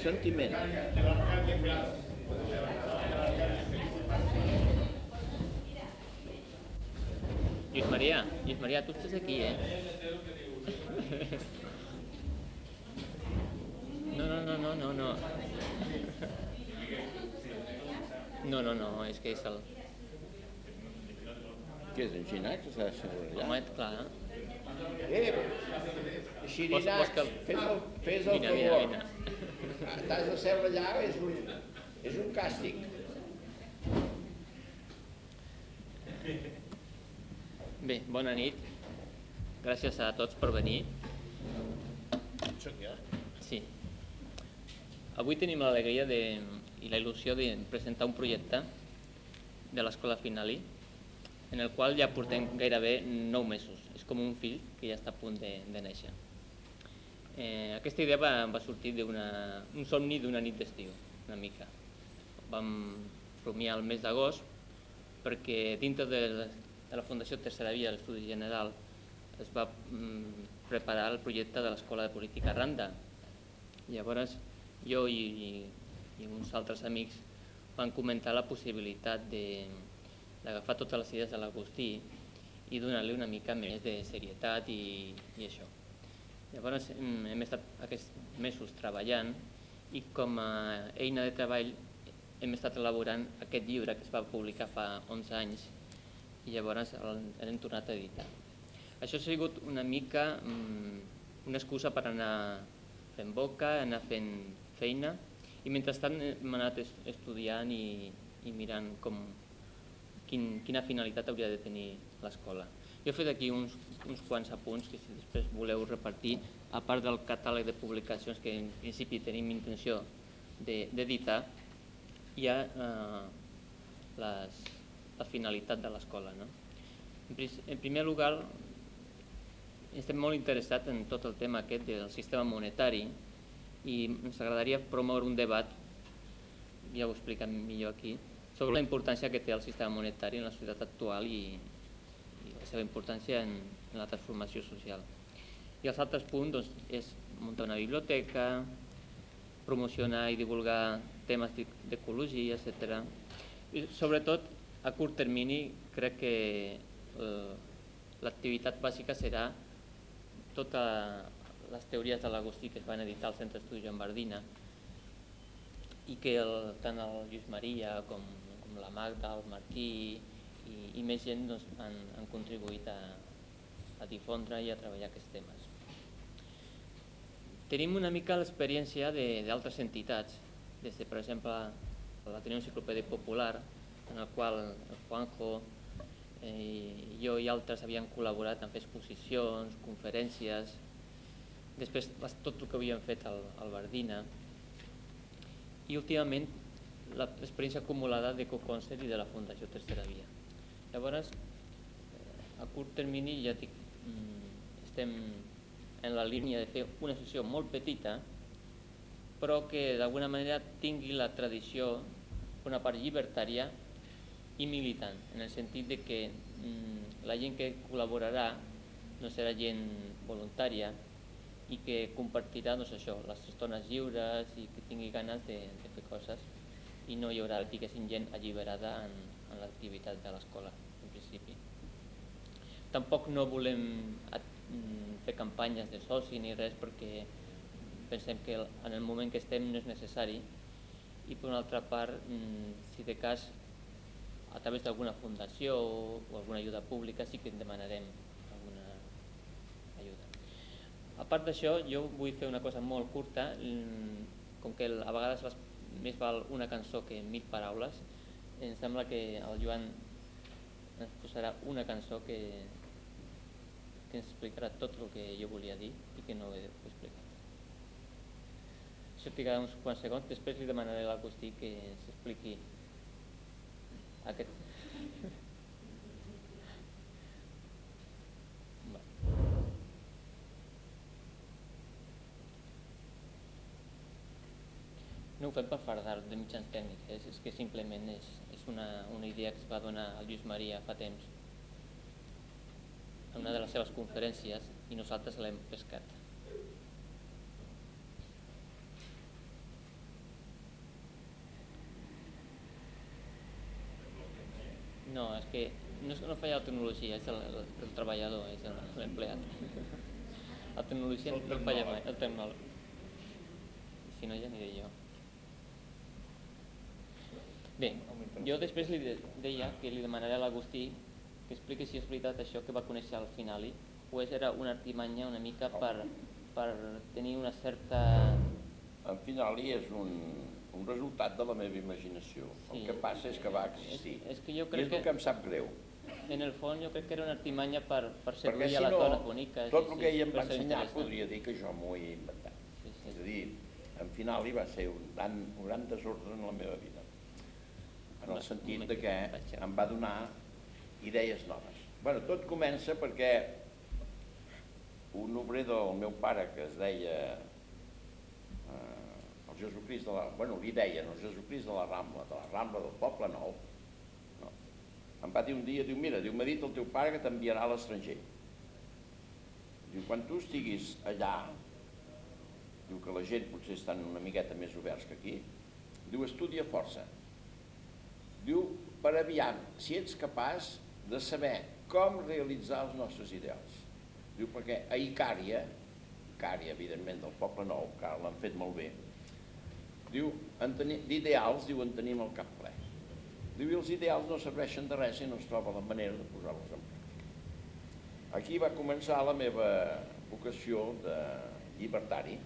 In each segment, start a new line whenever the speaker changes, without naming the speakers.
sentiment.
Lluís Maria, tu estàs aquí, eh? No. No, és que és el...
Què és, en Ginac, que s'ha de seure allà?
Home, clar.
Xirinacs, fes el favor.
Vine.
T'has de seure allà, és un càstig.
Bé, bona nit. Gràcies a tots per venir.
Soc jo?
Sí. Avui tenim l'alegria i la il·lusió de presentar un projecte de l'Escola Finali, en el qual ja portem gairebé 9 mesos. És com un fill que ja està a punt de néixer. Aquesta idea va sortir d'un somni d'una nit d'estiu, una mica. Vam rumiar el mes d'agost perquè dintre de la Fundació Tercera Via de l'Estudi General es va preparar el projecte de l'Escola de Política Randa. Llavors jo i uns altres amics van comentar la possibilitat d'agafar totes les idees de l'Agustí i donar-li una mica més de serietat i això. Llavors hem estat aquests mesos treballant i com a eina de treball hem estat elaborant aquest llibre que es va publicar fa 11 anys i llavors l'hem tornat a editar. Això ha sigut una mica una excusa per anar fent boca, anar fent feina i mentrestant hem anat estudiant i mirant quina finalitat hauria de tenir l'escola. Jo he fet aquí uns quants apunts que si després voleu repartir, a part del catàleg de publicacions que en principi tenim intenció d'editar, hi ha la finalitat de l'escola. En primer lloc, estem molt interessats en tot el tema aquest del sistema monetari i ens agradaria promoure un debat, ja ho he explicat millor aquí, sobre la importància que té el sistema monetari en la societat actual i la seva importància en la transformació social. I els altres punts és muntar una biblioteca, promocionar i divulgar temes d'ecologia, etc. I sobretot, a curt termini, crec que l'activitat bàsica serà totes les teories de l'Agustí que es van editar al Centre d'Estudis Joan Bardina i que tant el Lluís Maria com la Magda, el Martí i més gent han contribuït a difondre i a treballar aquests temes. Tenim una mica l'experiència d'altres entitats, des de, per exemple, l'Ateneu Enciclopèdia Popular, en el qual el Juanjo, jo i altres havien col·laborat en fer exposicions, conferències, després tot el que havíem fet al Bardina i últimament l'experiència acumulada de CoConcert i de la Fundació Tercera Via. Llavors, a curt termini ja dic, estem en la línia de fer una sessió molt petita però que d'alguna manera tingui la tradició, una part llibertària i militant, en el sentit de que la gent que col·laborarà no serà gent voluntària i que compartirà les estones lliures i que tingui ganes de fer coses i no hi haurà, diguéssim, gent alliberada en l'activitat de l'escola, en principi. Tampoc no volem fer campanyes de soci ni res perquè pensem que en el moment que estem no és necessari i per una altra part, si de cas a través d'alguna fundació o alguna ajuda pública sí que en demanarem alguna ajuda. A part d'això, jo vull fer una cosa molt curta, com que a vegades més val una cançó que 1000 paraules, em sembla que el Joan ens posarà una cançó que ens explicarà tot el que jo volia dir i que no he explicat. Això trigarà uns quants segons, després li demanaré a l'Agustí que ens expliqui aquest... No ho fem per fardar de mitjans tècnics, és que simplement és una idea que es va donar al Lluís Maria fa temps en una de les seves conferències i nosaltres l'hem pescat. No, és que no falla la tecnologia, és el treballador, és l'empleat. La tecnologia no falla mai, el tecnòleg. Si no, ja aniré jo. Bé, jo després li deia que li demanaré a l'Agustí que expliqui si és veritat això que va conèixer al Finali o era una artimanya una mica per tenir una certa...
En Finali és un resultat de la meva imaginació.
Sí.
El que passa és que va existir.
És que jo
I
crec
és el que em sap greu.
En el fons jo crec que era una artimanya per
Perquè
seduir
si
a les
no,
dones boniques.
tot el que ell em
per
va
ser
ensenyar
interessant.
podria dir que jo m'ho he inventat.
Sí, sí.
És a dir, en Finali va ser un gran desordre en la meva vida. En el sentit de que em va donar idees noves. Bueno, tot comença perquè un obrer del meu pare que es deia el Jesucrist de la... Bueno, li deien el Jesucrist de la Rambla del Poble Nou, no? Em va dir un dia, diu, mira, m'ha dit el teu pare que t'enviarà a l'estranger. Diu, quan tu estiguis allà, diu que la gent potser estan una miqueta més oberts que aquí, diu, estudia força. Diu, per aviam, si ets capaç de saber com realitzar els nostres ideals. Diu, perquè a Icària, evidentment, del Poble Nou, que ara l'han fet molt bé, diu, d'ideals, diu, en tenim el cap ple. Diu, i els ideals no serveixen de res si no es troba la manera de posar-los en pràctica. Aquí va començar la meva vocació de llibertari.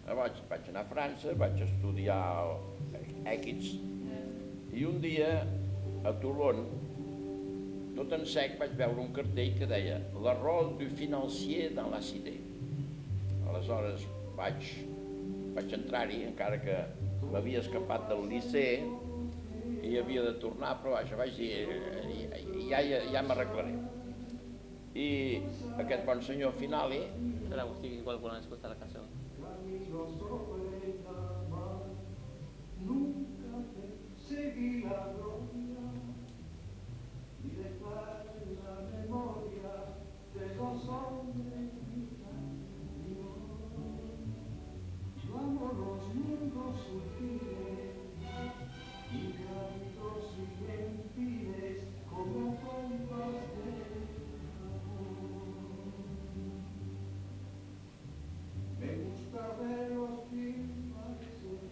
Vaig anar a França, vaig estudiar èquits, i un dia, a Toulon, tot en sec vaig veure un cartell que deia «Le rôle du financier dans la cité». Aleshores vaig entrar-hi, encara que m'havia escapat del liceu i havia de tornar, però vaig dir ja m'arreglaré. I aquest bon senyor Finali...
L'Agustí igual volen escoltar la cançó.
Nunca perseguí la gloria ni declaré la memoria de los hombres míos. Yo amo los mundos sutiles, ingrávidos y gentiles como pompas de amor. Me gusta verlos parecer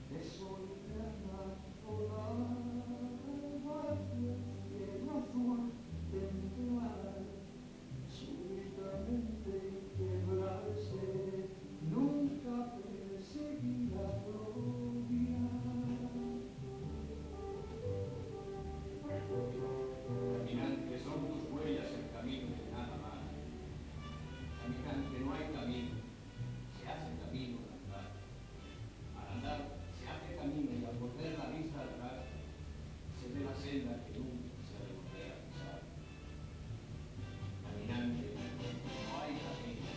de soledad polar, cielo azul templar, súbitamente quebrarse, nunca perseguí la gloria.
Caminante, son tus huellas el camino de nada más. Caminante, no hay camino, se hace camino al andar. Al andar se hace camino y al volver la vista atrás se ve la senda que nunca se ha de volver a pisar. Caminante, no hay camino,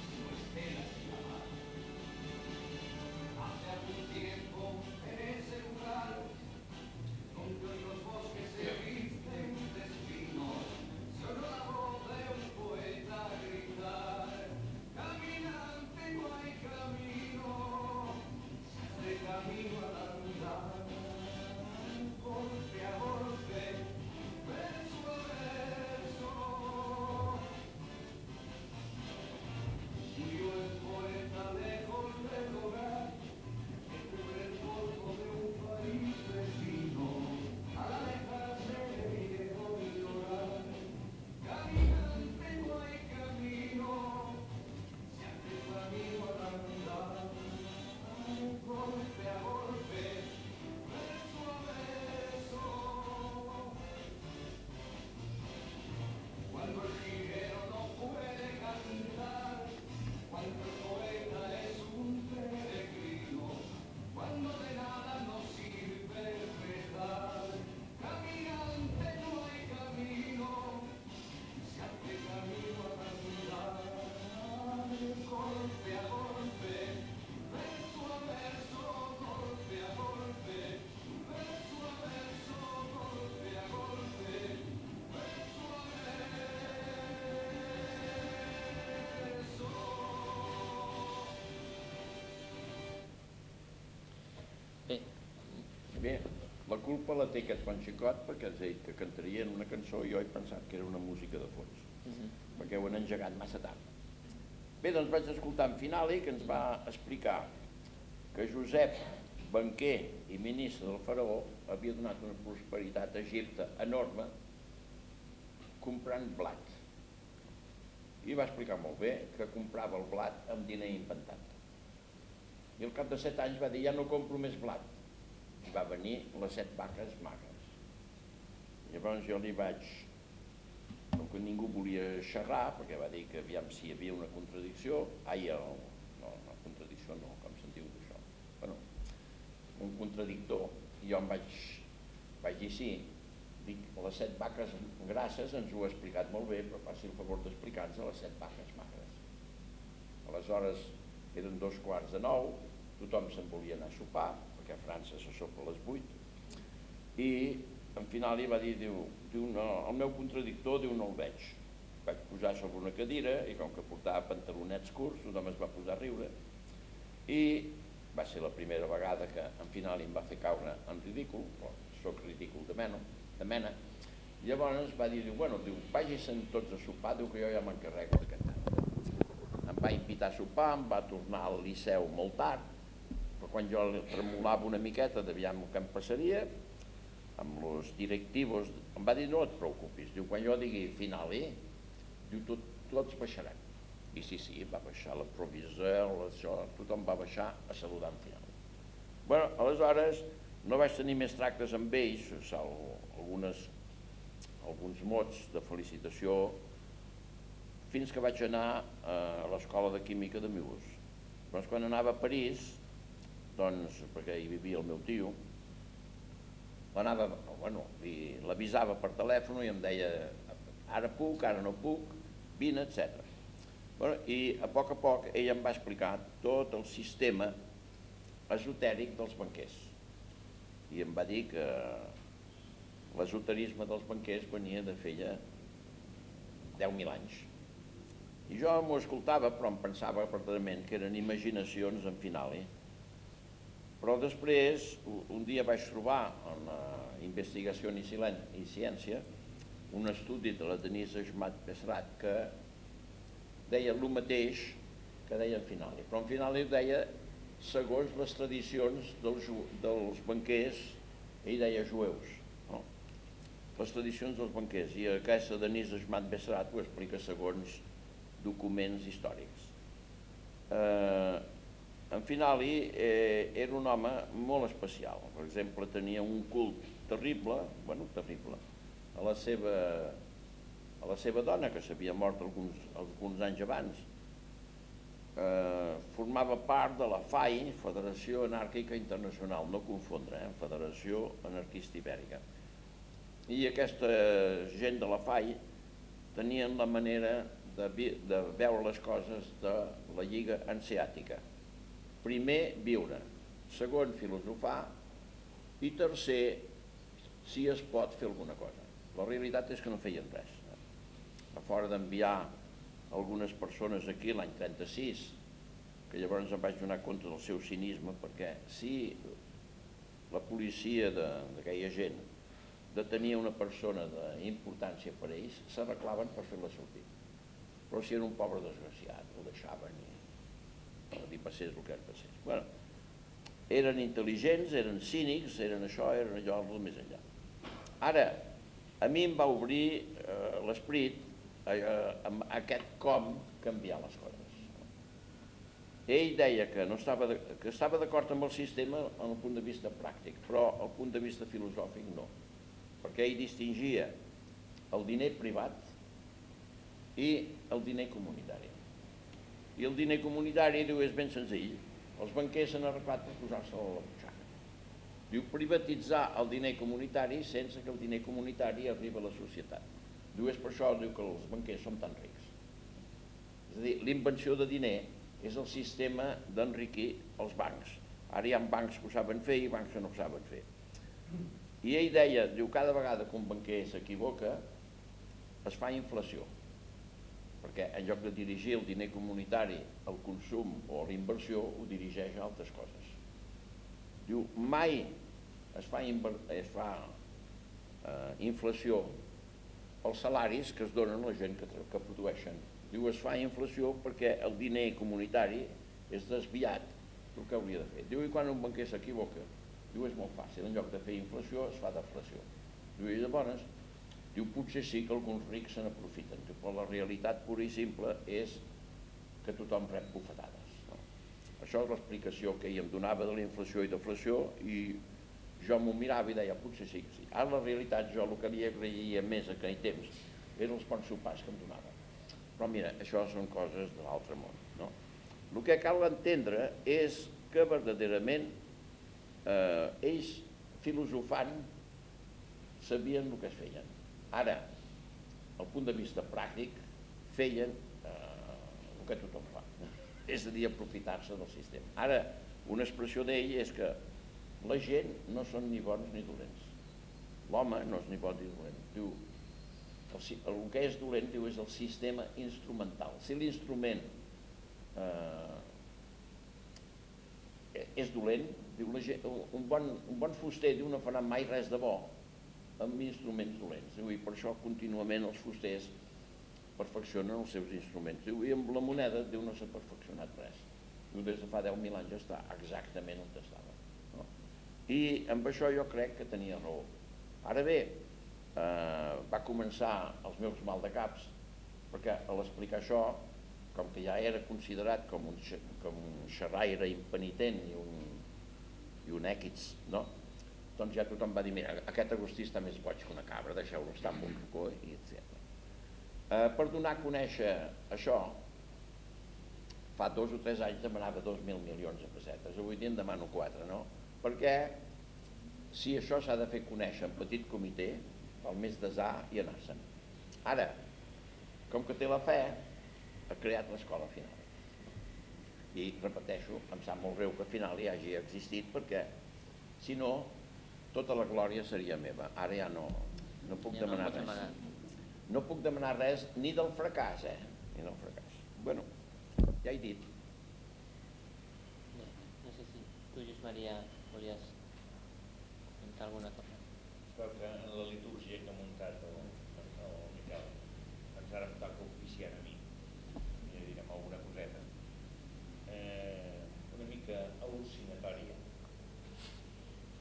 sino estelas en la mar. Hace algún tiempo en ese lugar donde hoy los bosques se visten de espinos, sonó la voz de un poeta gritar: caminante, no hay camino, se hace camino al andar, golpe a golpe, verso a verso. Murió el poeta lejos del hogar, que cubre el polvo de un país vecino, al alejarse viejo y llorar. Caminante, no hay camino, se hace camino al andar, golpe a golpe, verso a verso. Cuando el jilguero no puede cantar, cuando el poeta es un peregrino, cuando de nada nos sirve rezar. Caminante, no hay camino, se hace camino al andar, golpe a golpe, verso a verso, golpe a golpe, verso a verso, golpe a golpe, verso a verso.
Bé,
Bé, La culpa la té aquest bon xicot perquè ens ha dit que cantarien una cançó i jo he pensat que era una música de fons, perquè ho han engegat massa tard. Bé, doncs vaig escoltar en Finali que ens va explicar que Josep, banquer i ministre del faraó, havia donat una prosperitat a Egipte enorme comprant blat. I va explicar molt bé que comprava el blat amb diner inventat. I al cap de 7 anys va dir, ja no compro més blat. I va venir les 7 vaques magres. Llavors jo li vaig, com que ningú volia xerrar, perquè va dir que aviam si hi havia una contradicció, no, una contradicció no, com se'n diu d'això? Bueno, un contradictor, i jo em vaig dir sí, dic, les 7 vaques grasses ens ho ha explicat molt bé, però faci el favor d'explicar-nos les 7 vaques magres. Aleshores eren 8:45, tothom se'n volia anar a sopar, perquè a França se sopa a les 8, i en final li va dir, diu no, el meu contradictor, diu no el veig. Vaig posar sobre una cadira i com que portava pantalonets curts, tothom es va posar a riure i va ser la primera vegada que en final em va fer caure en ridícul, però soc ridícul de mena. Llavors va dir, bueno, vagi-se'n tots a sopar, diu que jo ja m'encarrego de cantar. Em va invitar a sopar, em va tornar al Liceu molt tard, però quan jo tremolava una miqueta d'aviam què em passaria, amb els directius, em va dir no et preocupis, diu quan jo digui Finali, diu tots baixaran. I sí, va baixar la provisor, tothom va baixar a saludar en Finali. Bueno, aleshores no vaig tenir més tractes amb ells, alguns mots de felicitació, fins que vaig anar a l'escola de química de Mulhouse. Doncs quan anava a París, doncs, perquè hi vivia el meu tio, l'avisava per telèfon i em deia ara puc, ara no puc, vine, etc. I a poc ell em va explicar tot el sistema esotèric dels banquers i em va dir que l'esoterisme dels banquers venia de feia 10.000 anys. I jo m'ho escoltava, però em pensava apartament que eren imaginacions en Finali. Però després, un dia vaig trobar en Investigació i Ciència un estudi de la Denise Schmatt-Besrat que deia el mateix que deia en Finali, però en Finali ho deia segons les tradicions dels banquers, ell deia jueus, no? Les tradicions dels banquers, i aquesta Denise Schmatt-Besrat ho explica segons documents històrics. En Finali era un home molt especial. Per exemple, tenia un cult terrible, a la seva dona, que s'havia mort alguns anys abans. Formava part de la FAI, Federació Anàrquica Internacional, no confondre, Federació Anarquista Ibèrica. I aquesta gent de la FAI tenien la manera de veure les coses de la Lliga Hanseàtica. Primer, viure. Segon, filosofar. I tercer, si es pot fer alguna cosa. La realitat és que no feien res. A fora d'enviar algunes persones aquí l'any 36, que llavors em vaig donar compte del seu cinisme, perquè si la policia d'aquella gent detenia una persona d'importància per ells, s'arreglaven per fer-la sortir. Però si era un pobre desgraciat, el deixaven i passés el que passés. Bueno, eren intel·ligents, eren cínics, eren això, eren allò, el més enllà. Ara, a mi em va obrir l'esperit amb aquest com canviar les coses. Ell deia que estava d'acord amb el sistema en el punt de vista pràctic, però el punt de vista filosòfic no, perquè ell distingia el diner privat i el diner comunitari. I el diner comunitari, diu, és ben senzill. Els banquers s'han arreglat per posar-se a la butxaca. Diu, privatitzar el diner comunitari sense que el diner comunitari arribi a la societat. Diu, és per això que els banquers són tan rics. És a dir, l'invenció de diner és el sistema d'enriquir els bancs. Ara hi ha bancs que ho saben fer i bancs que no ho saben fer. I ell deia, diu, cada vegada que un banquer s'equivoca es fa inflació, perquè en lloc de dirigir el diner comunitari al consum o a la inversió, ho dirigeix a altres coses. Diu, mai es fa inflació els salaris que es donen a la gent que produeixen. Diu, es fa inflació perquè el diner comunitari és desviat del que hauria de fer. Diu, i quan un banquer s'equivoca? Diu, és molt fàcil, en lloc de fer inflació es fa deflació. Diu, i llavors, diu, potser sí que alguns rics se n'aprofiten, però la realitat pura i simple és que tothom rep bufetades. No? Això és l'explicació que ell em donava de la inflació i deflació, i jo m'ho mirava i deia, potser sí que sí. Ara la realitat, jo el que li agraïa més a aquell temps eren els bons sopars que em donava. Però mira, això són coses de l'altre món. No? El que cal entendre és que verdaderament ells, filosofant, sabien el que es feien. Ara, al punt de vista pràctic, feien el que tothom fa, és a dir, aprofitar-se del sistema. Ara, una expressió d'ell és que la gent no són ni bons ni dolents. L'home no és ni bon ni dolent. Diu, el que és dolent, diu, és el sistema instrumental. Si l'instrument és dolent, diu, un bon fuster, diu, no farà mai res de bo amb instruments dolents. Diu, i per això contínuament els fusters perfeccionen els seus instruments. Diu, i amb la moneda, diu, no s'ha perfeccionat res. Diu, des de fa 10.000 anys està exactament on estava. No? I amb això jo crec que tenia raó. Ara bé, va començar els meus maldecaps, perquè a l'explicar això, com que ja era considerat com un xerraire impenitent i un èquits, no? Doncs ja tothom va dir, mira, aquest Agustí està més boig que una cabra, deixeu-lo estar amb un racó, i etc. Per donar a conèixer això, fa 2 o 3 anys demanava 2.000 milions de pessetes, avui dia en demano 4, no? Perquè si això s'ha de fer conèixer en petit comitè, el més desar i anar-se'n. Ara, com que té la fe, ha creat l'escola final. I, repeteixo, em sap molt greu que al final hi hagi existit, perquè, si no, tota la glòria seria meva. Ara ja no puc demanar res. No puc demanar res ni del fracàs, ni del fracàs. Bueno, ja he dit.
No sé si tu, Lluís Maria, volies comentar alguna cosa.
Però que en la litúrgia que ha muntat el Miquel ens ara em toca oficiar a mi, i direm alguna coseta, una mica al·lucinatòria.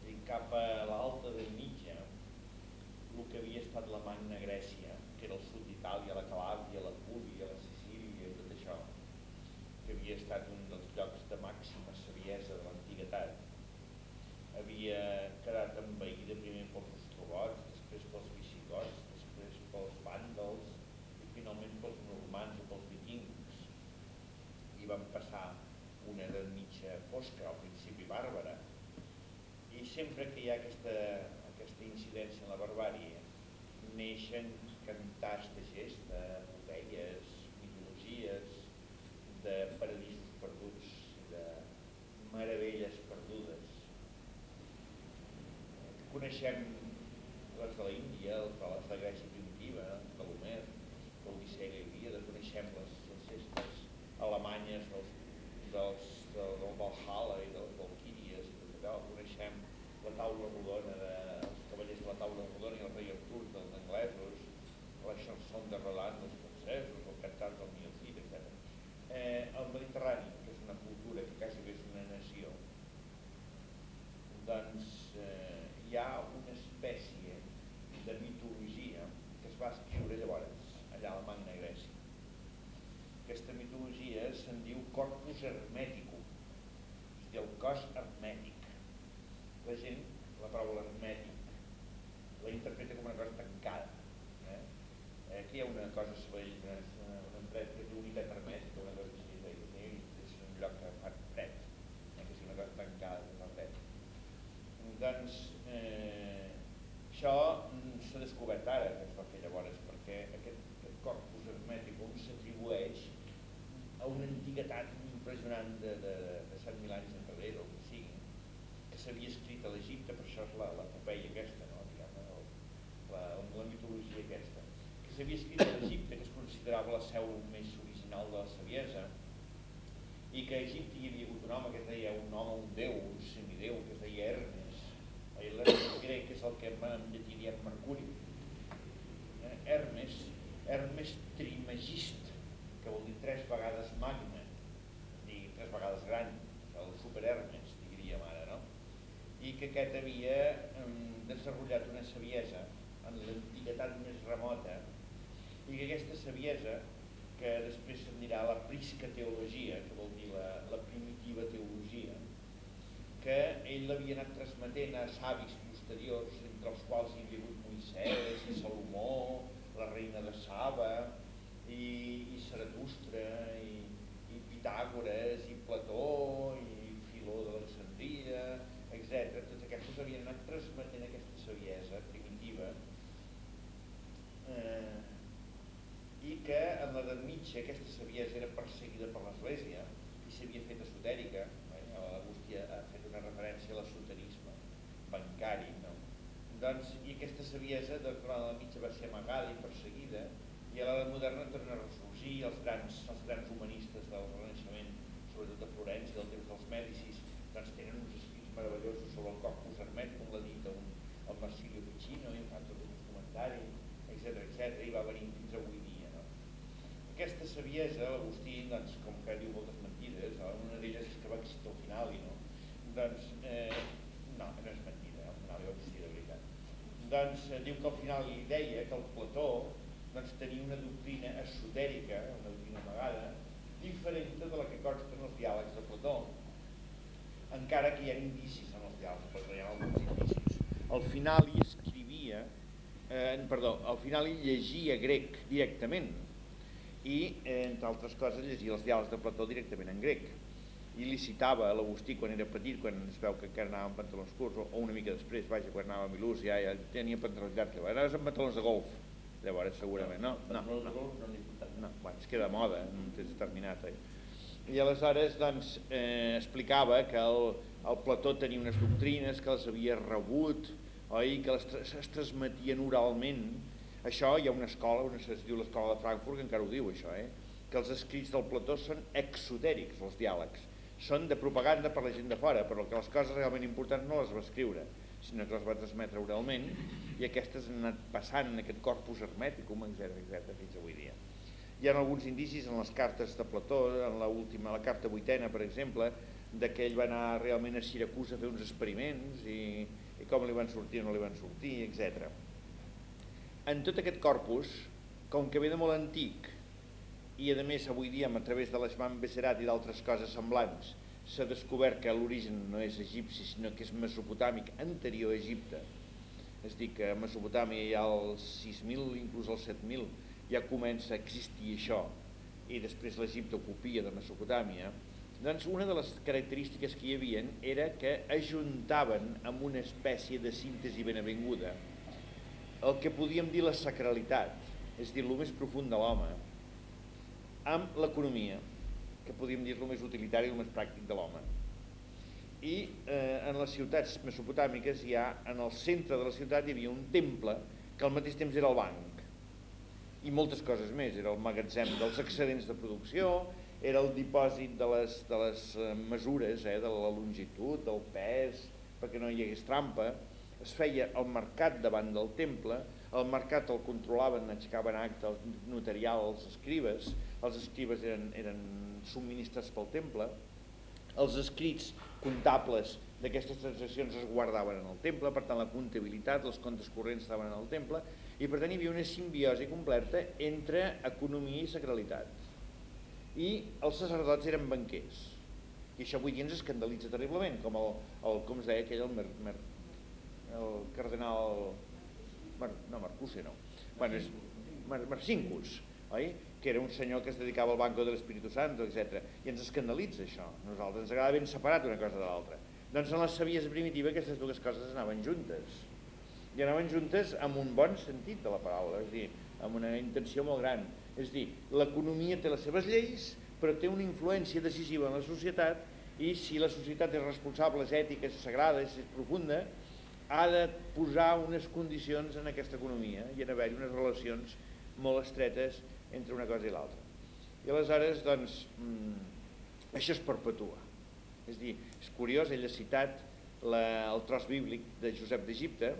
I cap a l'alta edat mitja, el que havia estat la Magna Grècia, que era el sud d'Itàlia, la Calàbria, la Púlia, la Sicília i tot això, que havia estat un dels llocs de màxima saviesa de l'antiguitat, havia quedat envaïda primer pels ostrogots, després pels visigots, després pels vàndals i finalment pels normands o pels vikings. I van passar una edat mitja fosca, al principi bàrbara, i sempre que hi ha aquesta incidència en la barbàrie neixen cantars de gesta, epopeies, mitologies, de paradisos perduts, de meravelles perdudes. Coneixem les de l'Índia, les de la Grècia primitiva, de l'Homer, l'Odissea i la Ilíada, coneixem les gestes alemanyes del Valhalla i de les Valquíries i tot allò, coneixem la taula rodona dels cavallers de la taula rodona i el rei Artur dels anglesos, la chanson de Roland dels francesos, el cantar del Mio Cid, etc. El Mediterrani, que és una cultura que quasi és una nació, doncs hi ha una espècie de mitologia que es va escriure llavors allà a la Magna Grècia. Aquesta mitologia se'n diu corpus hermeticum, és a dir, el cos hermètic. La gent, la paraula hermètic, la interpreta com una cosa tancada. Aquí hi ha una cosa sobre una empresa que té unitat hermètica, una cosa així, és un lloc que fa fred, que és una cosa tancada, que fa fred. Doncs això s'ha descobert ara, que es va fer llavors, perquè aquest corpus hermèticum s'atribueix a una antiguitat impressionant de 7.000 anys enrere, o que sigui, que s'havia escrit a l'Egipte, per això és l'epopeia aquesta, no? La mitologia aquesta, que s'havia escrit a l'Egipte, que es considerava la seu més original de la saviesa, i que a Egipte hi havia hagut un home que es deia un déu, un semidéu, que es deia Hermes, en llatí diem Mercuri, Hermes Trismegist, que vol dir 3 vegades magna, dir 3 vegades gran, el super Hermes, diríem ara, no? I que aquest havia desenvolupat una saviesa en l'antiguitat més remota, i que aquesta saviesa, que després se'n dirà la prisca teologia, que vol dir la primitiva teologia, que ell l'havia anat transmetent a savis posteriors, entre els quals hi havia hagut Moisès i Salomó, la reina de Saba, i Zaratustra, i Pitàgores, i Plató, i Filó d'Alexandria, etc. Tots aquests havien anat transmetent aquesta saviesa primitiva, i que en l'edat mitja aquesta saviesa era perseguida per l'Església i s'havia fet esotèrica. L'Agustí ha fet una referència a l'esoterisme bancari, no? Doncs, i aquesta saviesa durant l'edat mitja va ser amagada i perseguida, i a l'edat moderna torna a ressorgir. Els grans humanistes del Renaixement, sobretot de Florència, del temps dels Mèdicis, doncs tenen uns escrits meravellosos sobre el corpus hermeticum, com l'ha dit el Marsilio Ficino, i fa tots uns comentaris, etc. I va venir fins avui dia, no? Aquesta saviesa, l'Agustí, doncs, com que diu moltes mentides, una d'elles és que va existir al final, no? Doncs, no és mentida, al final va existir de veritat. Doncs diu que al final li deia que el Plató doncs, tenia una doctrina esotèrica, una doctrina amagada, diferent de la que consta en els diàlegs de Plató, encara que hi ha indicis en els diàlegs de Plató, hi ha alguns indicis. Al final hi escrivia, al final hi llegia grec directament, i, entre altres coses, llegia els diàlegs de Plató directament en grec. I li citava a l'Agustí quan era petit, quan es veu que encara anava amb pantalons curts, o una mica després, vaja, quan anava a Milús, ja tenia pantalons llargs, anaves amb pantalons de golf, llavors segurament, no, bueno, es queda de moda en un temps determinat. I aleshores, doncs, explicava que el Plató tenia unes doctrines, que les havia rebut, oi, que es transmetien oralment. Això hi ha una escola, es diu l'escola de Frankfurt, que encara ho diu això, que els escrits del Plató són exotèrics, els diàlegs. Són de propaganda per la gent de fora, però que les coses realment importants no les va escriure, sinó que les va transmetre oralment, i aquestes han anat passant en aquest corpus hermeticum, etc. fins avui dia. Hi ha alguns indicis en les cartes de Plató, en la carta 8ª, per exemple, que ell va anar realment a Siracusa a fer uns experiments, i com li van sortir o no li van sortir, etc. En tot aquest corpus, com que ve de molt antic, i a més avui dia a través de l'Eshman Besserat i d'altres coses semblants s'ha descobert que l'origen no és egipci sinó que és mesopotàmic anterior a Egipte, és a dir que a Mesopotàmia ja als 6.000, inclús als 7.000 ja comença a existir això, i després l'Egipte ho copia de Mesopotàmia. Doncs una de les característiques que hi havia era que ajuntaven amb una espècie de síntesi ben avinguda el que podíem dir la sacralitat, és a dir, el més profund de l'home, amb l'economia, que podíem dir el més utilitari i el més pràctic de l'home. I en les ciutats mesopotàmiques, en el centre de la ciutat hi havia un temple que al mateix temps era el banc, i moltes coses més. Era el magatzem dels excedents de producció, era el dipòsit de les mesures, de la longitud, del pes, perquè no hi hagués trampa. Es feia el mercat davant del temple, el mercat el controlaven, aixecaven acte notarial els escribes eren subministrats pel temple, els escrits comptables d'aquestes transaccions es guardaven en el temple, per tant la comptabilitat, els comptes corrents estaven en el temple, i per tant hi havia una simbiosi completa entre economia i sacralitat. I els sacerdots eren banquers, i això avui dia ens escandalitza terriblement, com es deia aquell, el cardenal, no, Marcuse no, és Marcinkus, oi? Que era un senyor que es dedicava al Banco de l'Espíritu Santo, etc. I ens escandalitza això, nosaltres ens agrada ben separat una cosa de l'altra. Doncs en la saviesa primitiva aquestes dues coses anaven juntes, i anaven juntes amb un bon sentit de la paraula, és a dir, amb una intenció molt gran. És a dir, l'economia té les seves lleis, però té una influència decisiva en la societat, i si la societat és responsable, és ètica, és sagrada, és profunda, ha de posar unes condicions en aquesta economia i ha d'haver-hi unes relacions molt estretes entre una cosa i l'altra. I aleshores, doncs, això es perpetua. És a dir, és curiós, ell ha citat el tros bíblic de Josep d'Egipte,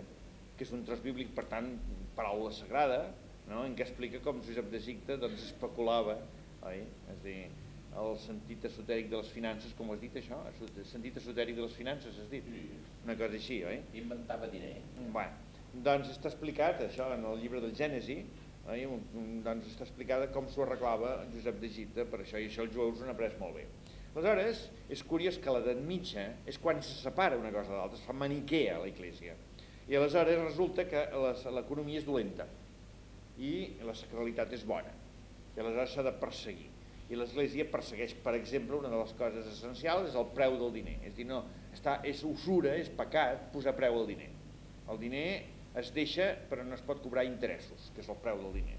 que és un tros bíblic, per tant, paraula sagrada, no? En què explica com Josep d'Egipte doncs, especulava, oi? És a dir, el sentit esotèric de les finances, com ho has dit això? El sentit esotèric de les finances, has dit? Una cosa així, oi?
Inventava diner.
Bé, doncs està explicat això en el llibre del Gènesi, oi? Doncs està explicada com s'ho arreglava Josep d'Egipte per això, i això els jueus ho han après molt bé. Aleshores, és curiós que l'edat mitja és quan se separa una cosa de l'altra, es fa maniquea a l'Església. I aleshores resulta que l'economia és dolenta i la sacralitat és bona. I aleshores s'ha de perseguir. I l'Església persegueix, per exemple, una de les coses essencials és el preu del diner. És a dir, no, és usura, és pecat posar preu al diner. El diner es deixa però no es pot cobrar interessos, que és el preu del diner.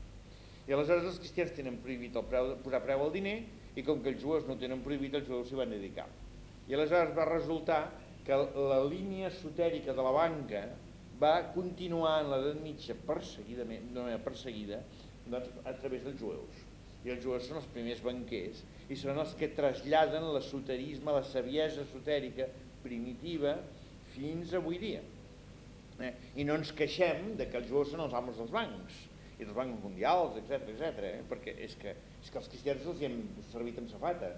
I aleshores els cristians tenen prohibit posar preu al diner i com que els jueus no tenen prohibit, els jueus s'hi van dedicar. I aleshores va resultar que la línia esotèrica de la banca va continuar en l'edat mitja perseguida doncs, a través dels jueus. I els jueus són els primers banquers i són els que traslladen l'esoterisme, la saviesa esotèrica primitiva fins avui dia. I no ens queixem de que els jueus són els amos dels bancs i dels bancs mundials, etc. Perquè és que els cristians els hi hem servit amb safata.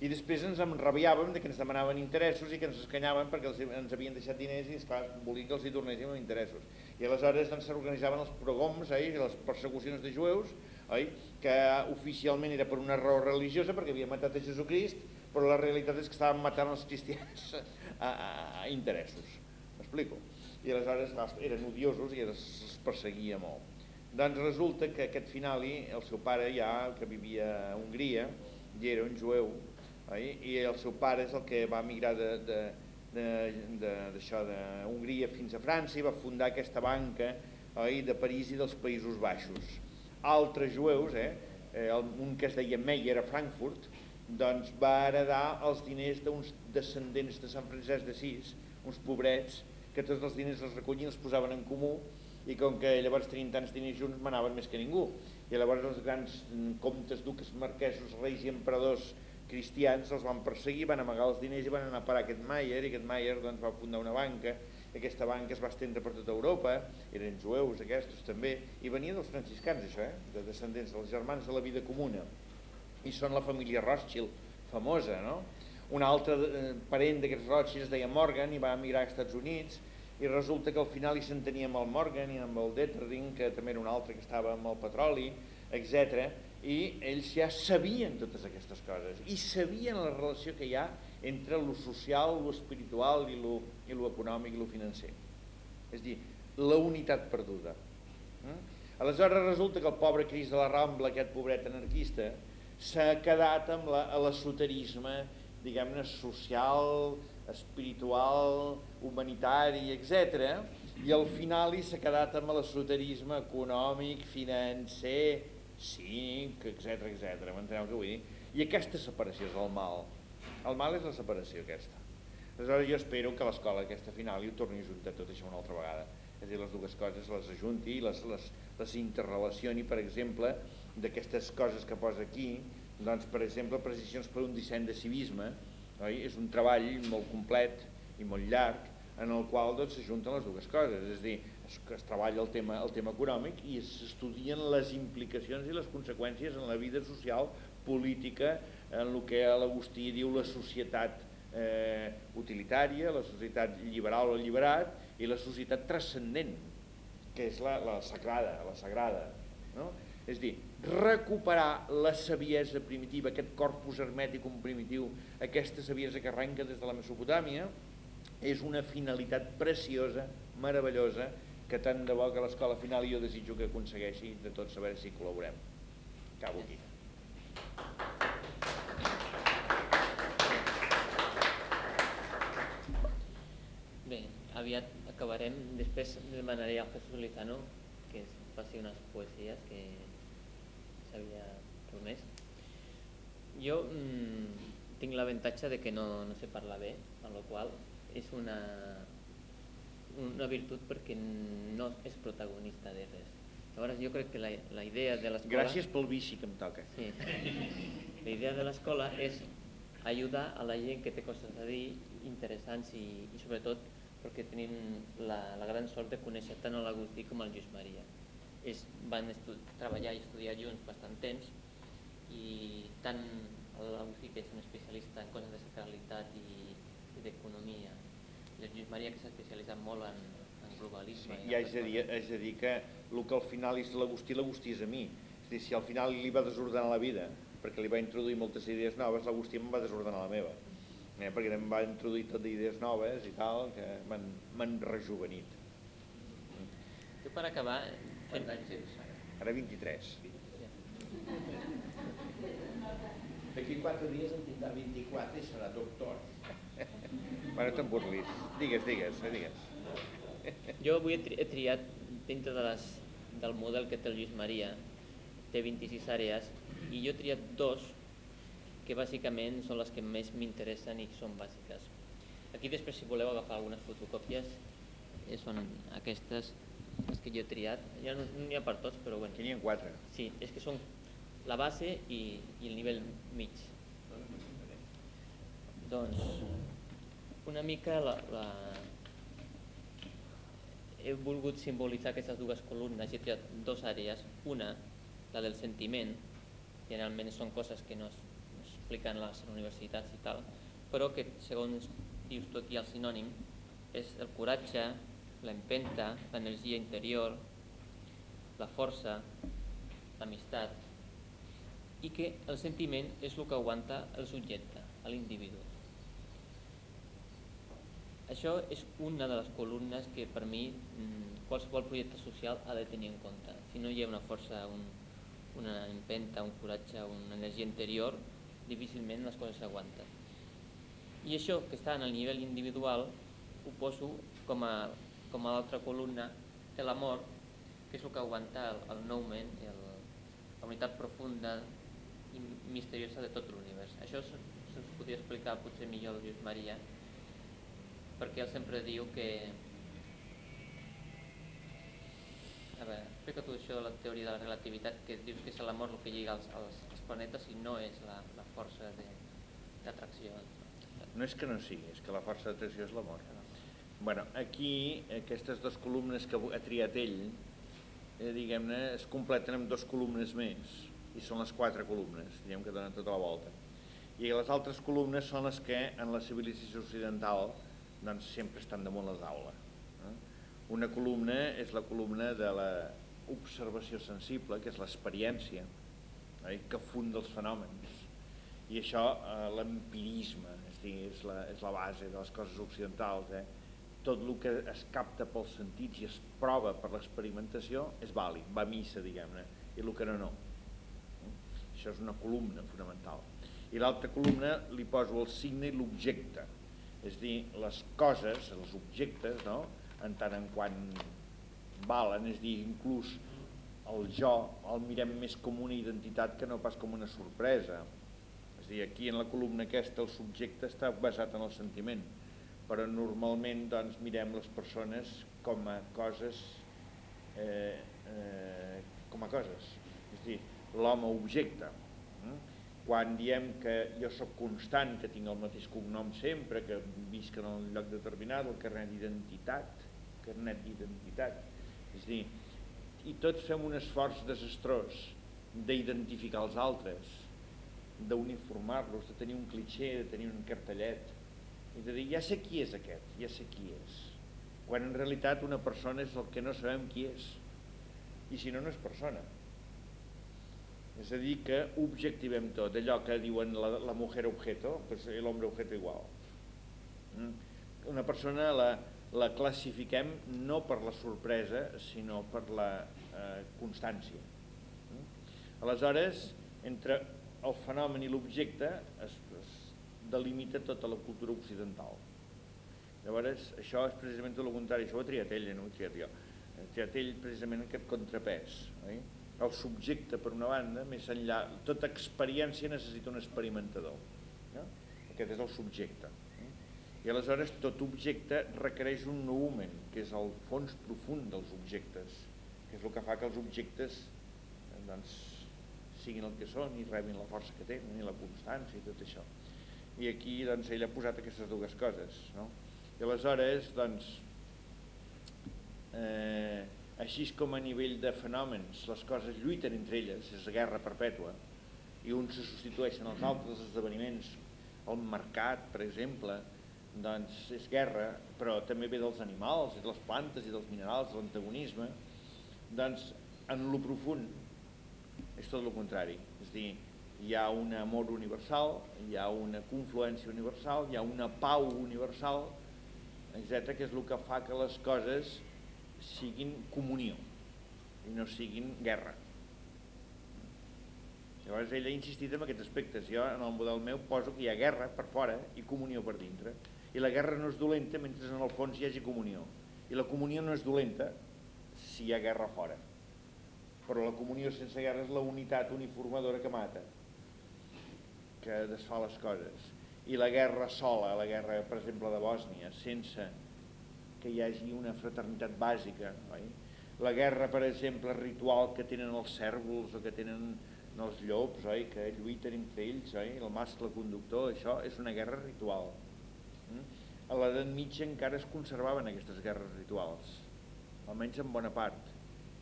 I després ens enrabiàvem de que ens demanaven interessos i que ens escanyaven perquè ens havien deixat diners i esclar, volien que els hi tornéssim amb interessos. I aleshores s'organitzaven els progoms i les persecucions de jueus, que oficialment era per una raó religiosa perquè havien matat a Jesucrist, però la realitat és que estaven matant els cristians a interessos. M'explico? I aleshores eren odiosos i es perseguia molt. Doncs resulta que aquest Finali, el seu pare ja, que vivia a Hongria, i era un jueu, i el seu pare és el que va migrar d'Hongria fins a França i va fundar aquesta banca de París i dels Països Baixos. Altres jueus, un que es deia Meyer a Frankfurt, doncs va heredar els diners d'uns descendents de Sant Francesc d'Assís, uns pobrets, que tots els diners els recollien, els posaven en comú, i com que llavors tenien tants diners junts manaven més que ningú. I llavors els grans comtes, duques, marquesos, reis i emperadors cristians els van perseguir, van amagar els diners i van anar a parar a aquest Meyer, i aquest Meyer doncs, va fundar una banca. Aquesta banca es va estendre per tota Europa, eren jueus aquests també, i venien dels franciscans això, de descendents dels germans de la vida comuna, i són la família Rothschild, famosa, no? Un altre parent d'aquests Rothschild es deia Morgan i va emigrar als Estats Units, i resulta que al final hi s'entenia amb el Morgan i amb el Deterding, que també era un altre que estava amb el petroli, etc. I ells ja sabien totes aquestes coses i sabien la relació que hi ha entre lo social, lo espiritual i lo econòmic i lo financer. És a dir, la unitat perduda. Aleshores resulta que el pobre Cris de la Rambla, aquest pobret anarquista, s'ha quedat amb l'esoterisme, diguem-ne, social, espiritual, humanitari, etc. I al final s'ha quedat amb l'esoterisme econòmic, financer, cínic, etc. M'enteneu què vull dir? I aquesta separació és el mal. El mal és la separació aquesta. Aleshores jo espero que l'escola aquesta final ho torni a juntar tot això una altra vegada. És a dir, les dues coses les ajunti i les interrelacioni, per exemple, d'aquestes coses que posa aquí, doncs, per exemple, Precisions per un disseny de civisme, és un treball molt complet i molt llarg en el qual s'ajunten les dues coses, és a dir, es treballa el tema econòmic i s'estudien les implicacions i les conseqüències en la vida social, política, en el que l'Agustí diu la societat utilitària, la societat liberal o alliberat i la societat transcendent, que és la sagrada, no? És a dir, recuperar la saviesa primitiva, aquest corpus hermèticum primitiu, aquesta saviesa que arrenca des de la Mesopotàmia, és una finalitat preciosa, meravellosa, que tant de bo que l'escola final jo desitjo que aconsegueixi de tots saber si col·laborem. Acabo aquí.
Bé, aviat acabarem. Després demanaré al Jesús Lizano que es faci unes poesies que s'havia promès. Jo tinc l'avantatge de que no sé parlar bé, amb la qual és una virtut perquè no és protagonista de res. Llavors jo crec que la idea de l'escola...
Gràcies pel vici que em toca.
Sí. La idea de l'escola és ajudar a la gent que té coses a dir interessants i sobretot perquè tenim la gran sort de conèixer tant l'Agustí com el Lluís Maria. Ells van treballar i estudiar junts bastant temps, i tant l'Agustí, que és un especialista en coses de sacralitat i d'economia, i el Lluís Maria, que s'ha especialitzat molt en globalisme.
Sí, i haig de dir que el que al final és l'Agustí és a mi. És a dir, si al final li va desordenar la vida, perquè li va introduir moltes idees noves, l'Agustí em va desordenar la meva. Perquè em va introduir tot d'idees noves i tal, que m'han rejuvenit.
Tu, per acabar...
Quants anys tens?
Ara 23.
D'aquí 4 dies en tindrà 24 i serà doctor.
Bueno, te'n burlis. Digues.
Jo avui he triat, dintre del model que té el Lluís Maria, té 26 àrees, i jo he triat 2 que bàsicament són les que més m'interessen i són bàsiques. Aquí després, si voleu agafar algunes fotocòpies, són aquestes les que jo he triat. Ja no n'hi ha per tots, però bueno.
Aquí n'hi ha 4.
Sí, és que són la base i el nivell mig. Doncs, una mica he volgut simbolitzar aquestes dues columnes i he triat 2 àrees. Una, la del sentiment, generalment són coses que no expliquen les universitats i tal, però que, segons dius tu aquí el sinònim, és el coratge, l'empenta, l'energia interior, la força, l'amistat, i que el sentiment és el que aguanta el subjecte, l'individu. Això és una de les columnes que per mi qualsevol projecte social ha de tenir en compte. Si no hi ha una força, una empenta, un coratge, una energia interior, difícilment les coses s'aguanten. I això que està en el nivell individual ho poso com a l'altra columna, l'amor, que és el que aguanta el noument, la unitat profunda i misteriosa de tot l'univers. Això se'ns podria explicar potser millor el Lluís Maria, perquè ell sempre diu que... A veure, explica tu això de la teoria de la relativitat, que dius que és l'amor el que lliga els planetes i no és la força d'atracció.
No és que no sigui, és que la força d'atracció és l'amor. Bueno, aquí aquestes 2 columnes que ha triat ell, diguem-ne, es completen amb 2 columnes més, i són les 4 columnes, diguem, que donen tota la volta. I les altres columnes són les que en la civilització occidental doncs, sempre estan damunt la taula. Una columna és la columna de l'observació sensible, que és l'experiència, que funda els fenòmens. I això, l'empirisme, és la base de les coses occidentals. Tot el que es capta pels sentits i es prova per l'experimentació és vàlid, va a missa, diguem-ne, i el que no. Això és una columna fonamental. I l'altra columna li poso el signe i l'objecte, és a dir, les coses, els objectes, no?, en tant en quant valen, és a dir, inclús el jo el mirem més com una identitat que no pas com una sorpresa. És a dir, aquí en la columna aquesta el subjecte està basat en el sentiment, però normalment doncs, mirem les persones com a coses, és a dir, l'home objecte. Quan diem que jo sóc constant, que tinc el mateix cognom sempre, que visc en un lloc determinat, el carnet d'identitat, és a dir, i tots fem un esforç desastrós d'identificar els altres, d'uniformar-los, de tenir un clitxé, de tenir un cartellet, i de dir, ja sé qui és aquest, ja sé qui és, quan en realitat una persona és el que no sabem qui és, i si no, no és persona. És a dir, que objectivem tot, allò que diuen la mujer objeto, pues l'hombre objeto igual. Una persona la classifiquem no per la sorpresa, sinó per la constància. Aleshores, entre el fenomen i l'objecte es delimita tota la cultura occidental. Llavors, això és precisament tot el contrari, això ho ha triat ell, no ho he triat jo. Ha triat ell precisament aquest contrapès. El subjecte, per una banda, més enllà, tota experiència necessita un experimentador. Aquest és el subjecte. I aleshores tot objecte requereix un noumen, que és el fons profund dels objectes, que és el que fa que els objectes doncs, siguin el que són i rebin la força que tenen i la constància i tot això. I aquí doncs, ell ha posat aquestes dues coses, no? I aleshores, doncs, així com a nivell de fenòmens les coses lluiten entre elles, és guerra perpètua, i uns se substitueixen als altres esdeveniments, el mercat, per exemple, doncs és guerra, però també ve dels animals, i de les plantes, i dels minerals, l'antagonisme, doncs en lo profund és tot el contrari, és a dir, hi ha un amor universal, hi ha una confluència universal, hi ha una pau universal, etc., que és el que fa que les coses siguin comunió i no siguin guerra. Llavors ell ha insistit en aquests aspectes. Jo en el model meu poso que hi ha guerra per fora i comunió per dintre, i la guerra no és dolenta mentre en el fons hi hagi comunió, i la comunió no és dolenta si hi ha guerra fora, però la comunió sense guerra és la unitat uniformadora que mata, que desfà les coses. I la guerra sola, la guerra per exemple de Bòsnia, sense que hi hagi una fraternitat bàsica, oi? La guerra per exemple ritual que tenen els cérvols o que tenen els llops, oi? Que lluiten entre ells, oi? El mascle conductor, això és una guerra ritual. A l'edat mitja encara es conservaven aquestes guerres rituals, almenys en bona part.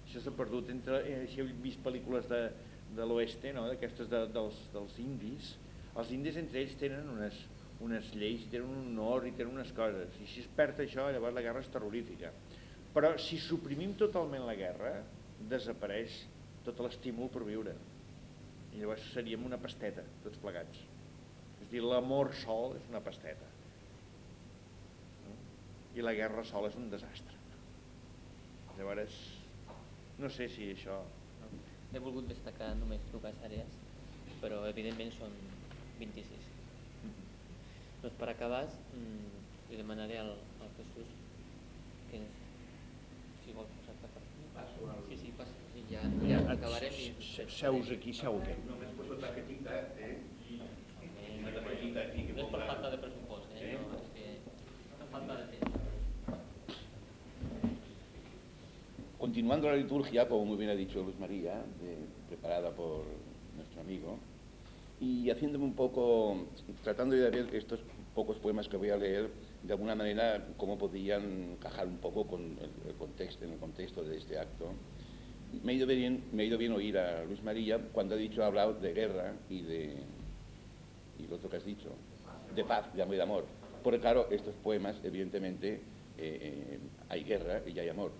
Això s'ha perdut si heu vist pel·lícules de l'oeste, no? D'aquestes dels indis. Els indis entre ells tenen unes lleis, tenen un honor i tenen unes coses, i si es perd això llavors la guerra és terrorífica. Però si suprimim totalment la guerra desapareix tot l'estímul per viure, i llavors seríem una pasteta tots plegats. És a dir, l'amor sol és una pasteta, i la guerra sola és un desastre. Llavors no sé si això...
He volgut destacar només dues àrees, però evidentment són 26. Doncs per acabar, li demanaré al Jesús que si vol posar-te per aquí. Sí, passa. I ja acabarem.
Seus aquí, seu aquí.
Només poso targetita, una targetita aquí.
No és per falta de pressupost, no, és que per falta de temps.
Continuando la liturgia, como muy bien ha dicho Luz María, preparada por nuestro amigo, y haciéndome un poco, tratando de ver estos pocos poemas que voy a leer, de alguna manera, cómo podían encajar un poco con el contexto de este acto. Me ha ido bien oír a Luis María cuando ha hablado de guerra y lo otro que has dicho, de paz, de amor y de amor. Porque claro, estos poemas, evidentemente, hay guerra y hay amor.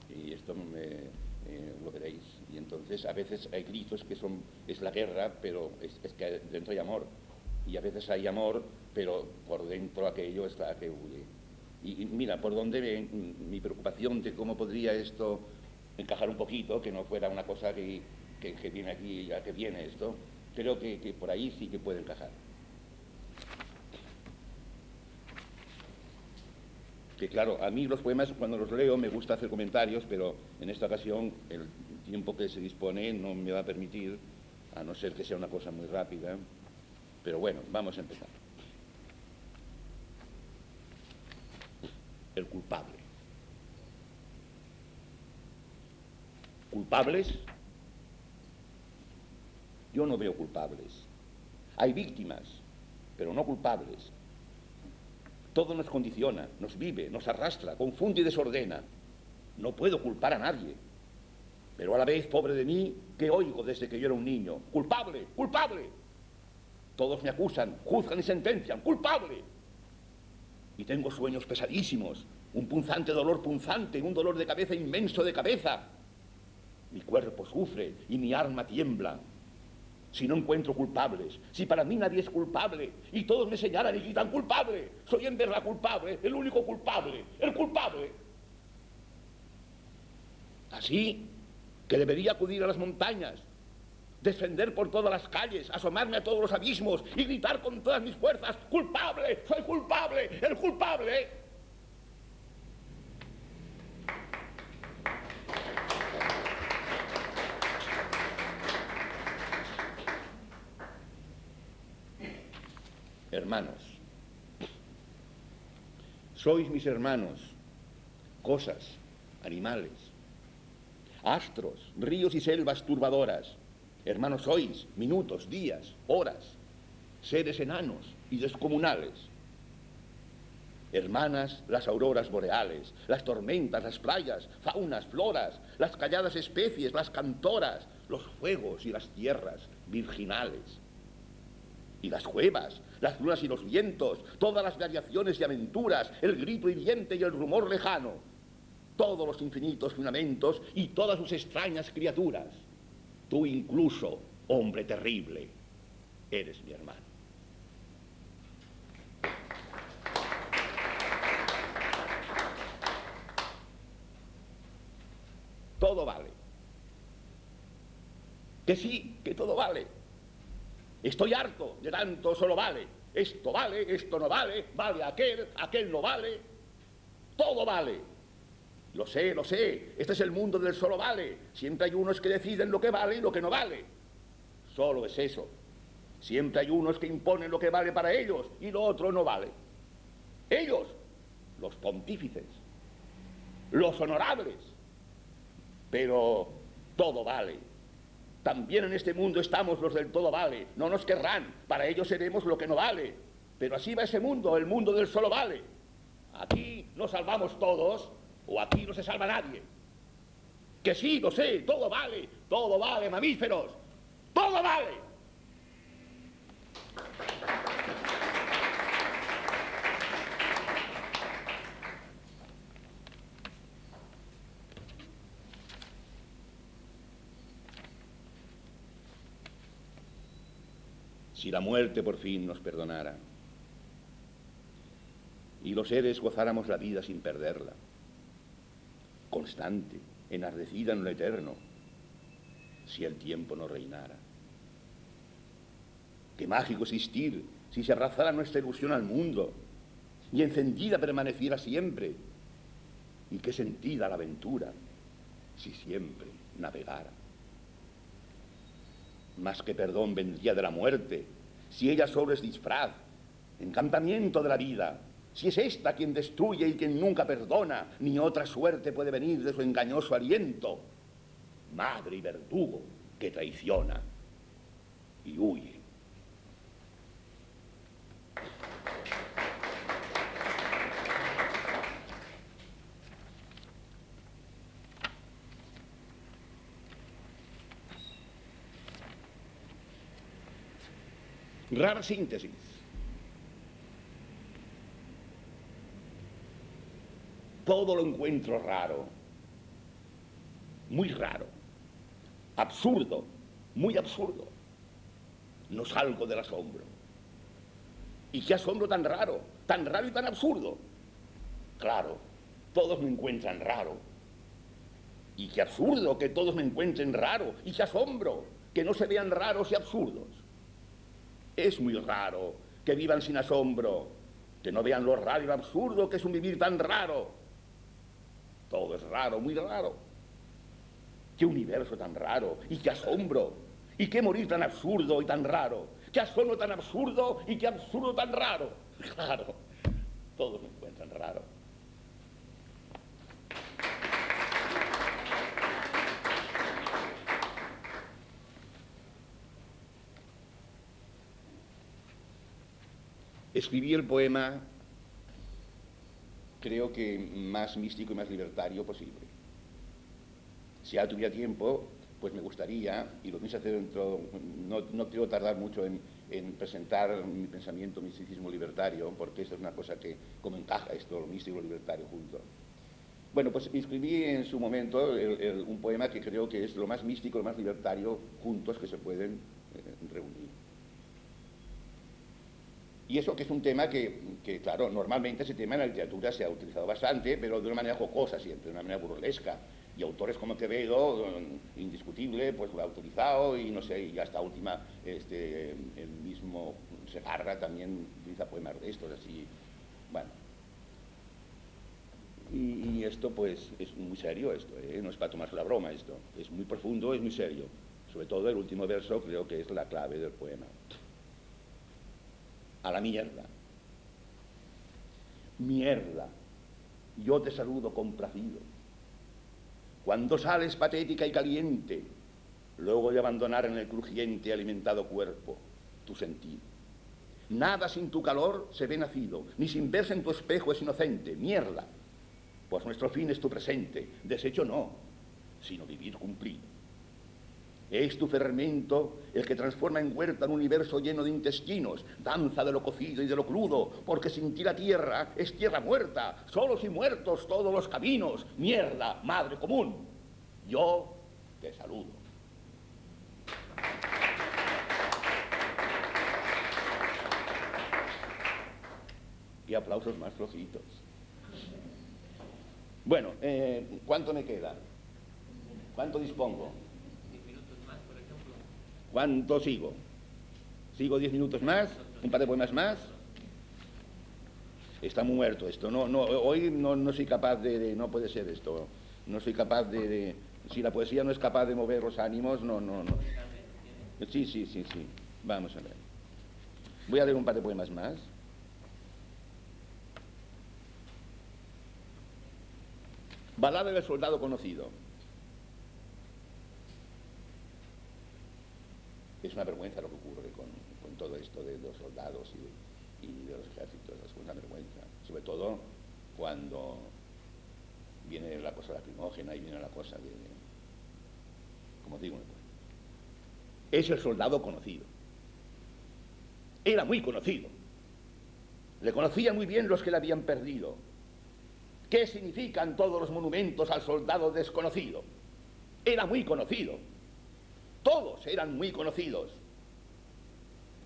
Y esto lo veréis. Y entonces a veces hay gritos que es la guerra, pero es que dentro hay amor. Y a veces hay amor, pero por dentro aquello es la que huye. Y mira, por dónde mi preocupación de cómo podría esto encajar un poquito, que no fuera una cosa que viene aquí, ya que viene esto, creo que por ahí sí que puede encajar. Que claro, a mí los poemas cuando los leo me gusta hacer comentarios, pero en esta ocasión el tiempo que se dispone no me va a permitir, a no ser que sea una cosa muy rápida. Pero bueno, vamos a empezar. El culpable. ¿Culpables? Yo no veo culpables. Hay víctimas, pero no culpables. Todo nos condiciona, nos vive, nos arrastra, confunde y desordena. No puedo culpar a nadie. Pero a la vez, pobre de mí, ¿qué oigo desde que yo era un niño? ¡Culpable! ¡Culpable! Todos me acusan, juzgan y sentencian. ¡Culpable! Y tengo sueños pesadísimos, un punzante dolor punzante, un dolor de cabeza inmenso de cabeza. Mi cuerpo sufre y mi alma tiembla. Si no encuentro culpables, si para mí nadie es culpable y todos me señalan y gritan culpable, soy en verdad culpable, el único culpable, el culpable. Así que debería acudir a las montañas, descender por todas las calles, asomarme a todos los abismos y gritar con todas mis fuerzas, culpable, soy culpable, el culpable. Hermanos, sois mis hermanos, cosas, animales, astros, ríos y selvas turbadoras. Hermanos sois, minutos, días, horas, seres enanos y descomunales.
Hermanas, las auroras boreales, las tormentas, las playas, faunas, floras, las calladas especies, las cantoras, los fuegos y las tierras virginales. Y las cuevas, las lunas y los vientos, todas las variaciones y aventuras, el grito hiriente y el rumor lejano, todos los infinitos fundamentos y todas sus extrañas criaturas. Tú incluso, hombre terrible, eres mi hermano. Todo vale. Que sí, que todo vale. Estoy harto de tanto solo vale. Esto vale, esto no vale, vale aquel no vale. Todo vale. Lo sé, este es el mundo del solo vale. Siempre hay unos que deciden lo que vale y lo que no vale. Solo es eso. Siempre hay unos que imponen lo que vale para ellos y lo otro no vale. Ellos, los pontífices, los honorables. Pero todo vale. También en este mundo estamos los del todo vale. No nos querrán, para ellos seremos lo que no vale. Pero así va ese mundo, el mundo del solo vale. Aquí nos salvamos todos, o aquí no se salva nadie. Que sí, lo sé, todo vale, mamíferos, todo vale. Si la muerte por fin nos perdonara y los seres gozáramos la vida sin perderla, constante, enardecida en lo eterno, si el tiempo no reinara. Qué mágico existir si se abrazara nuestra ilusión al mundo y encendida permaneciera siempre. Y qué sentida la aventura si siempre navegara. Más que perdón vendría de la muerte, si ella solo es disfraz, encantamiento de la vida, si es esta quien destruye y quien nunca perdona, ni otra suerte puede venir de su engañoso aliento. Madre y verdugo que traiciona y huye. Rara síntesis. Todo lo encuentro raro, muy raro, absurdo, muy absurdo. No salgo del asombro. ¿Y qué asombro tan raro y tan absurdo? Claro, todos me encuentran raro. Y qué absurdo que todos me encuentren raro, y qué asombro que no se vean raros y absurdos. Es muy raro que vivan sin asombro, que no vean lo raro y lo absurdo que es un vivir tan raro. Todo es raro, muy raro. Qué universo tan raro, y qué asombro, y qué morir tan absurdo y tan raro, qué asombro tan absurdo y qué absurdo tan raro. Claro, todos me encuentran raro. Escribí el poema, creo que más místico y más libertario posible. Si ya tuviera tiempo, pues me gustaría, y lo pienso hacer dentro, no quiero tardar mucho en presentar mi pensamiento, misticismo libertario, porque esto es una cosa que, como encaja esto, lo místico y lo libertario juntos. Bueno, pues escribí en su momento un poema que creo que es lo más místico, lo más libertario juntos que se pueden reunir. Y eso que es un tema que, claro, normalmente ese tema en la literatura se ha utilizado bastante, pero de una manera jocosa siempre, de una manera burlesca. Y autores como Quevedo, indiscutible, pues lo ha utilizado, y no sé, y hasta última, el mismo Segarra también utiliza poemas de estos, así, bueno. Y esto, pues, es muy serio esto, no es para tomarse la broma esto. Es muy profundo, es muy serio. Sobre todo el último verso creo que es la clave del poema. A la mierda. Mierda. Yo te saludo complacido. Cuando sales patética y caliente, luego de abandonar en el crujiente alimentado cuerpo tu sentido. Nada sin tu calor se ve nacido, ni sin verse en tu espejo es inocente. Mierda, pues nuestro fin es tu presente. Desecho no, sino vivir cumplido. Es tu fermento el que transforma en huerta un universo lleno de intestinos, danza de lo cocido y de lo crudo, porque sin ti la tierra es tierra muerta, solos y muertos todos los caminos. Mierda, madre común, yo te saludo. Y aplausos más flojitos. Bueno, ¿cuánto me queda? ¿Cuánto dispongo?
10 minutos más, por ejemplo.
¿Cuánto sigo? ¿Sigo 10 minutos más? ¿Un par de poemas más? Está muy muerto esto. Hoy no soy capaz de... No puede ser esto. No soy capaz de... Si la poesía no es capaz de mover los ánimos, no. Sí. Vamos a ver. Voy a leer un par de poemas más. Balada del soldado conocido. Es una vergüenza lo que ocurre con todo esto de los soldados y de los ejércitos. Es una vergüenza. Sobre todo cuando viene la cosa lacrimógena y viene la cosa de como digo, es el soldado conocido. Era muy conocido. Le conocían muy bien los que le habían perdido. ¿Qué significan todos los monumentos al soldado desconocido? Era muy conocido. Todos eran muy conocidos.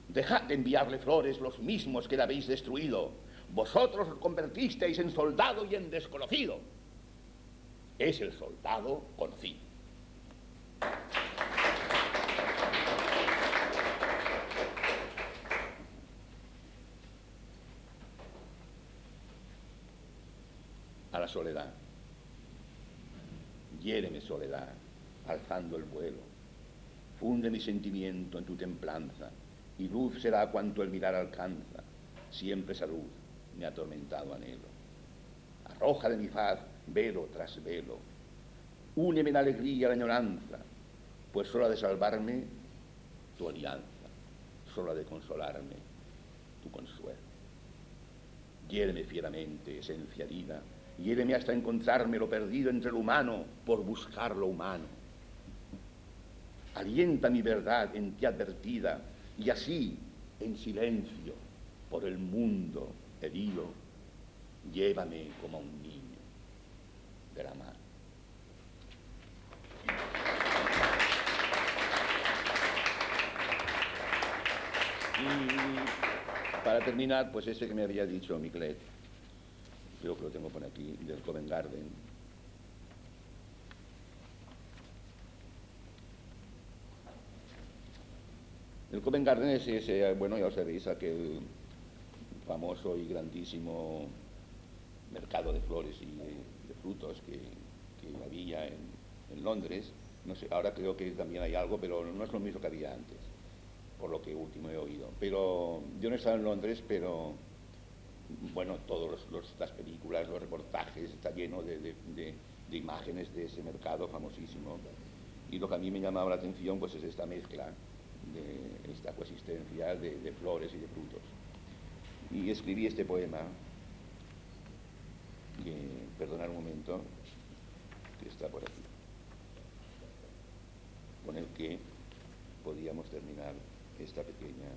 Dejad de enviarle flores los mismos que le habéis destruido. Vosotros os convertisteis en soldado y en desconocido. Es el soldado conocido. A la soledad. Hiéreme, soledad, alzando el vuelo. Funde mi sentimiento en tu templanza, y luz será cuanto el mirar alcanza. Siempre esa luz me ha atormentado anhelo. Arroja de mi faz velo tras velo. Úneme en alegría la añoranza, pues solo ha de salvarme tu alianza, solo ha de consolarme tu consuelo. Hiéreme fieramente, esencia herida, hiéreme hasta encontrarme lo perdido entre lo humano por buscar lo humano. Alienta mi verdad en ti advertida, y así, en silencio, por el mundo herido, llévame como a un niño de la mano. Y para terminar, pues ese que me había dicho Michelet, creo que lo tengo por aquí, del Covent Garden. El Covent Garden es ese, bueno, ya os sabéis, aquel famoso y grandísimo mercado de flores y de frutos que había en Londres. No sé, ahora creo que también hay algo, pero no es lo mismo que había antes, por lo que último he oído. Pero yo no he estado en Londres, pero bueno, todas las películas, los reportajes, está lleno de imágenes de ese mercado famosísimo. Y lo que a mí me llamaba la atención pues es esta mezcla, de esta coexistencia de flores y de frutos. Y escribí este poema, que, perdonad un momento, que está por aquí, con el que podíamos terminar esta pequeña...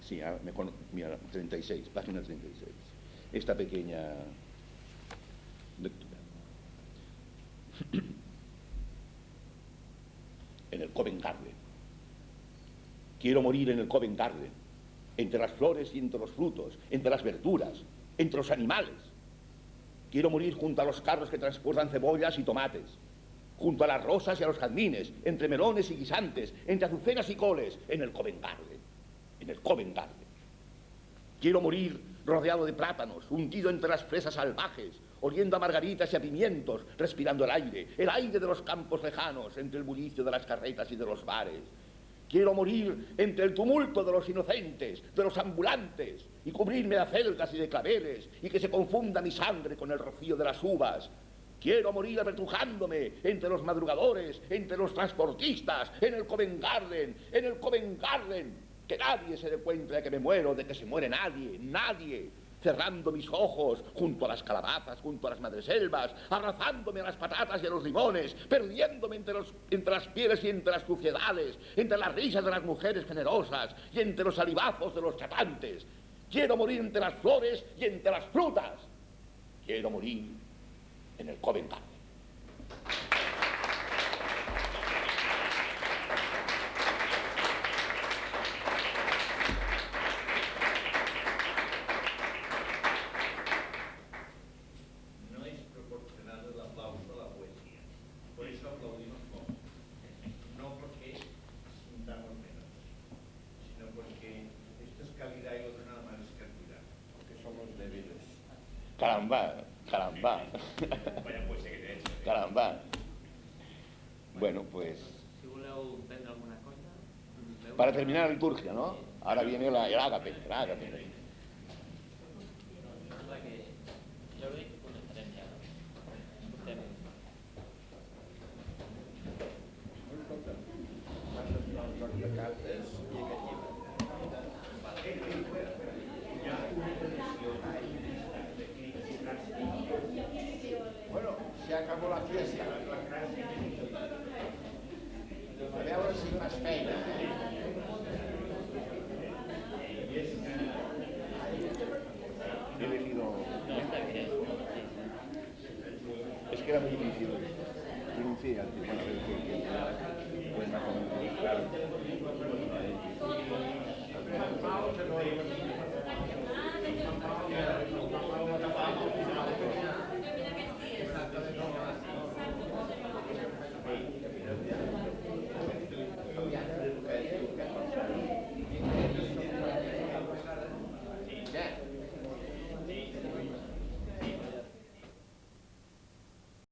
Sí, mira, 36, página 36. Esta pequeña lectura. En el Covent Garden. Quiero morir en el Covent Garden, entre las flores y entre los frutos, entre las verduras, entre los animales. Quiero morir junto a los carros que transportan cebollas y tomates, junto a las rosas y a los jazmines, entre melones y guisantes, entre azucenas y coles, en el Covent Garden, en el Covent Garden. Quiero morir rodeado de plátanos, hundido entre las fresas salvajes, oliendo a margaritas y a pimientos, respirando el aire de los campos lejanos, entre el bullicio de las carretas y de los bares. Quiero morir entre el tumulto de los inocentes, de los ambulantes, y cubrirme de acelgas y de claveles, y que se confunda mi sangre con el rocío de las uvas. Quiero morir apretujándome entre los madrugadores, entre los transportistas, en el Covent Garden, que nadie se dé cuenta de que me muero, de que se muere nadie. Cerrando mis ojos junto a las calabazas, junto a las madreselvas, abrazándome a las patatas y a los limones, perdiéndome entre las pieles y entre las suciedades, entre las risas de las mujeres generosas y entre los salivazos de los chatantes. Quiero morir entre las flores y entre las frutas. Quiero morir en el Covent Garden.
No es proporcionado el aplauso a la poesía. Por eso aplaudimos poco. No porque sintamos menos, sino porque esto es calidad y lo otro nada más es cantidad. Porque somos débiles.
Caramba.
Vaya poesía que te he hecho.
Caramba. Bueno, pues
Si voleu prendre alguna cosa...
para terminar la liturgia, ¿no? Ahora viene el ágape.
Sembla que... Jo crec que començarem ja, no? Escoltem...
Escolta, vas a donar un joc de cartes i aquest